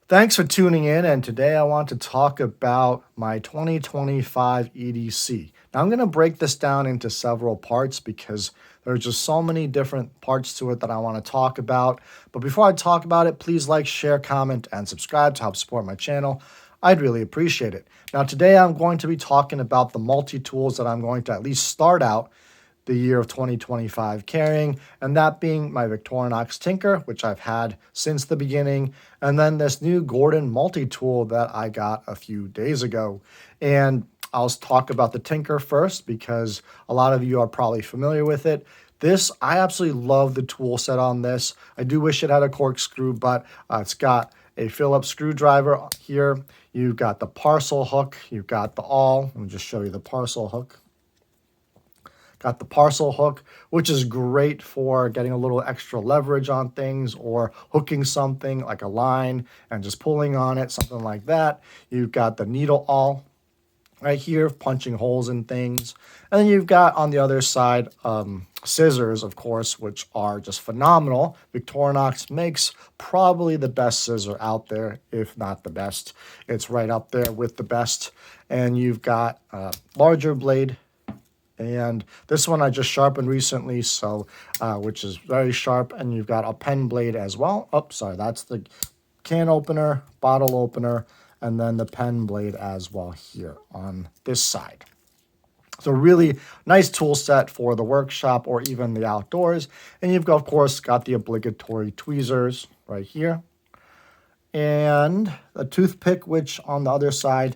Thanks for tuning in, and today I want to talk about my 2025 EDC. Now, I'm going to break this down into several parts because there's just so many different parts to it that I want to talk about. But before I talk about it, please like, share, comment, and subscribe to help support my channel. I'd really appreciate it. Now, today I'm going to be talking about the multi-tools that I'm going to at least start out the year of 2025 carrying, and that being my Victorinox Tinker, which I've had since the beginning, and then this new Gordon Multitool that I got a few days ago. And I'll talk about the Tinker first because a lot of you are probably familiar with it. I absolutely love the tool set on this. I do wish it had a corkscrew, but it's got a Phillips screwdriver here. You've got the parcel hook. You've got the awl. Let me just show you the parcel hook. Got the parcel hook, which is great for getting a little extra leverage on things or hooking something like a line and just pulling on it, something like that. You've got the needle awl right here, punching holes in things. And then you've got on the other side scissors, of course, which are just phenomenal. Victorinox makes probably the best scissor out there, if not the best. It's right up there with the best. And you've got a larger blade. And this one I just sharpened recently, so which is very sharp. And you've got a pen blade as well. Oh, sorry, that's the can opener, bottle opener, and then the pen blade as well here on this side. So really nice tool set for the workshop or even the outdoors. And you've got, of course, got the obligatory tweezers right here. And a toothpick, which on the other side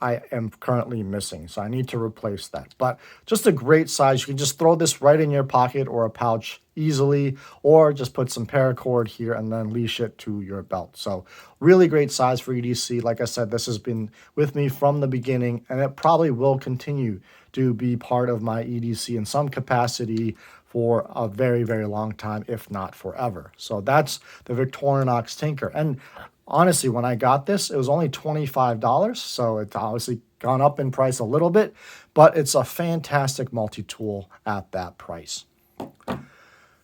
I am currently missing, so I need to replace that. But just a great size. You can just throw this right in your pocket or a pouch easily, or just put some paracord here and then leash it to your belt. So really great size for EDC. Like I said, this has been with me from the beginning, and it probably will continue to be part of my EDC in some capacity for a very, very long time, if not forever. So that's the Victorinox Tinker. And honestly, when I got this, it was only $25, so it's obviously gone up in price a little bit, but it's a fantastic multi-tool at that price.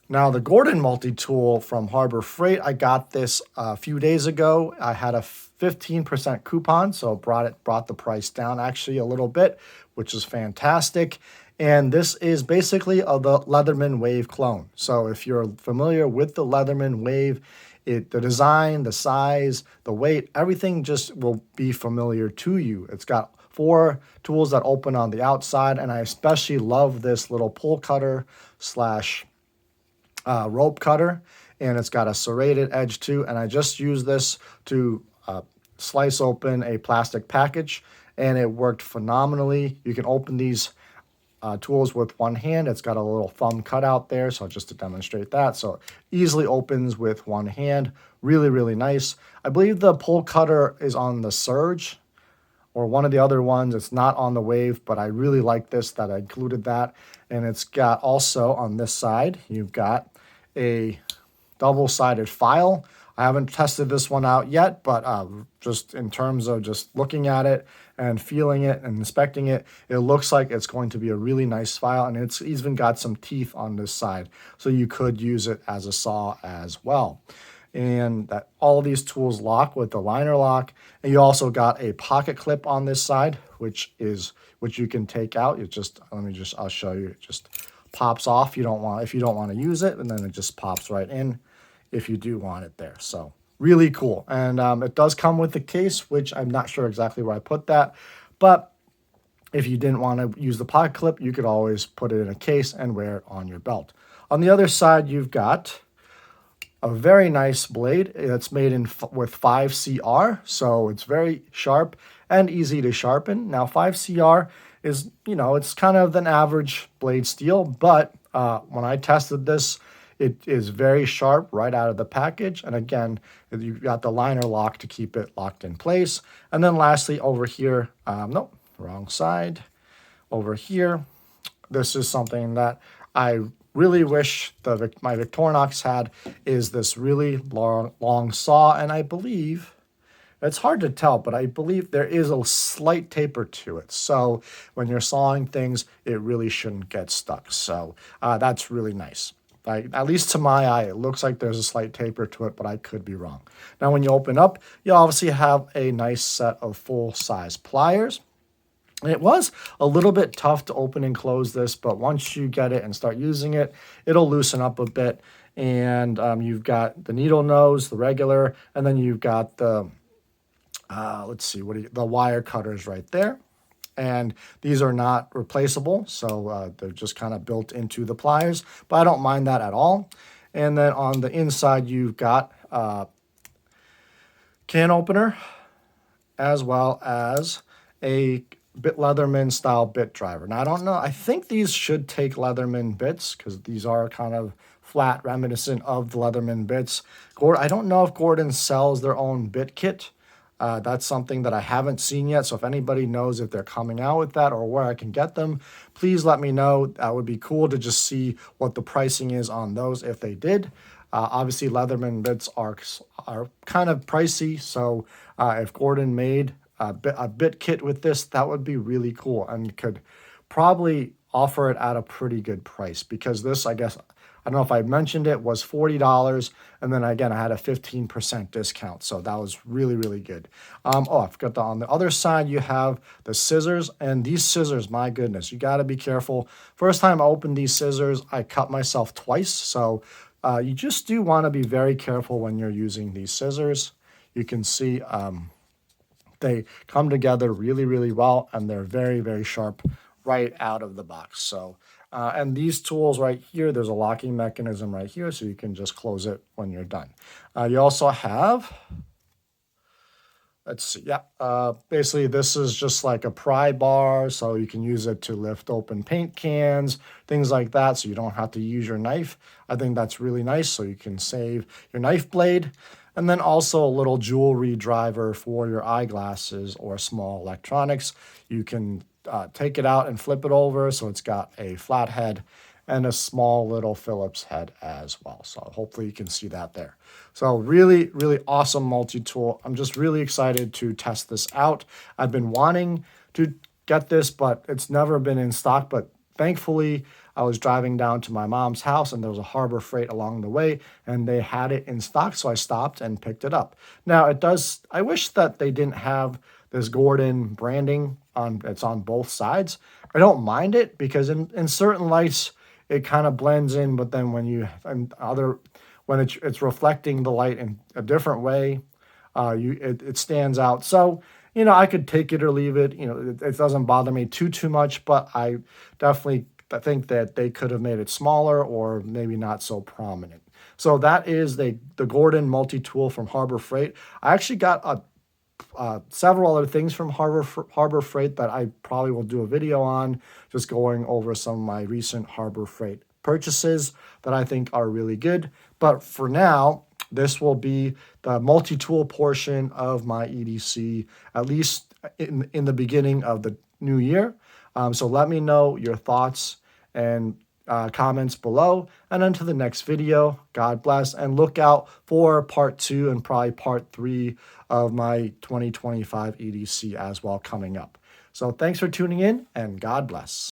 Now, the Gordon Multitool from Harbor Freight, I got this a few days ago. I had a 15% coupon, so brought the price down actually a little bit, which is fantastic. And this is basically the Leatherman Wave clone. So if you're familiar with the Leatherman Wave, the design, the size, the weight, everything just will be familiar to you. It's got 4 tools that open on the outside, and I especially love this little pull cutter slash rope cutter, and it's got a serrated edge too, and I just use this to slice open a plastic package, and it worked phenomenally. You can open these tools with one hand. It's got a little thumb cutout there, so just to demonstrate that. So it easily opens with one hand. Really, really nice. I believe the pull cutter is on the Surge or one of the other ones. It's not on the Wave, but I really like this that I included that. And it's got also on this side, you've got a double-sided file. I haven't tested this one out yet, but just in terms of just looking at it and feeling it and inspecting it, it looks like it's going to be a really nice file, and it's even got some teeth on this side, so you could use it as a saw as well. And that all of these tools lock with the liner lock, and you also got a pocket clip on this side, which you can take out. I'll show you. It just pops off. If you don't want to use it, and then it just pops right in if you do want it there. So really cool. And it does come with the case, which I'm not sure exactly where I put that, but if you didn't want to use the pocket clip, you could always put it in a case and wear it on your belt. On the other side, you've got a very nice blade. It's made with 5CR, so it's very sharp and easy to sharpen. Now, 5CR is, it's kind of an average blade steel, but when I tested this, it is very sharp right out of the package. And again, you've got the liner lock to keep it locked in place. And then lastly, over here, nope, wrong side. Over here, this is something that I really wish my Victorinox had, is this really long saw. And I believe, it's hard to tell, but I believe there is a slight taper to it. So when you're sawing things, it really shouldn't get stuck. So that's really nice. Like, at least to my eye, it looks like there's a slight taper to it, but I could be wrong. Now, when you open up, you obviously have a nice set of full-size pliers. It was a little bit tough to open and close this, but once you get it and start using it, it'll loosen up a bit. And you've got the needle nose, the regular, and then you've got the, let's see, the wire cutters right there. And these are not replaceable, so they're just kind of built into the pliers, but I don't mind that at all. And then on the inside, you've got can opener, as well as a Leatherman style bit driver. Now, I don't know. I think these should take Leatherman bits because these are kind of flat, reminiscent of the Leatherman bits. I don't know if Gordon sells their own bit kit. That's something that I haven't seen yet. So if anybody knows if they're coming out with that or where I can get them, please let me know. That would be cool to just see what the pricing is on those if they did. Obviously, Leatherman bits are kind of pricey. So if Gordon made a bit kit with this, that would be really cool and could probably offer it at a pretty good price, because this, I guess, I don't know if I mentioned it, was $40. And then again, I had a 15% discount. So that was really, really good. Oh, I forgot on the other side, you have the scissors. And these scissors, my goodness, you got to be careful. First time I opened these scissors, I cut myself twice. So you just do want to be very careful when you're using these scissors. You can see they come together really, really well. And they're very, very sharp right out of the box. So and these tools right here, there's a locking mechanism right here, so you can just close it when you're done. You also have, let's see, yeah, basically this is just like a pry bar, so you can use it to lift open paint cans, things like that, so you don't have to use your knife. I think that's really nice, so you can save your knife blade. And then also a little jewelry driver for your eyeglasses or small electronics. You can take it out and flip it over, so it's got a flat head and a small little Phillips head as well. So hopefully you can see that there. So really, really awesome multi-tool. I'm just really excited to test this out. I've been wanting to get this, but it's never been in stock. But thankfully, I was driving down to my mom's house and there was a Harbor Freight along the way and they had it in stock. So I stopped and picked it up. Now I wish that they didn't have this Gordon branding it's on both sides. I don't mind it because in certain lights, it kind of blends in, but then when it's reflecting the light in a different way, it stands out. So, I could take it or leave it. It doesn't bother me too much, but I definitely think that they could have made it smaller or maybe not so prominent. So that is the Gordon Multitool from Harbor Freight. I actually got several other things from Harbor Freight that I probably will do a video on, just going over some of my recent Harbor Freight purchases that I think are really good. But for now, this will be the multi-tool portion of my EDC, at least in the beginning of the new year. So let me know your thoughts and comments below, and until the next video, God bless, and look out for part 2 and probably part 3 of my 2025 EDC as well coming up. So thanks for tuning in, and God bless.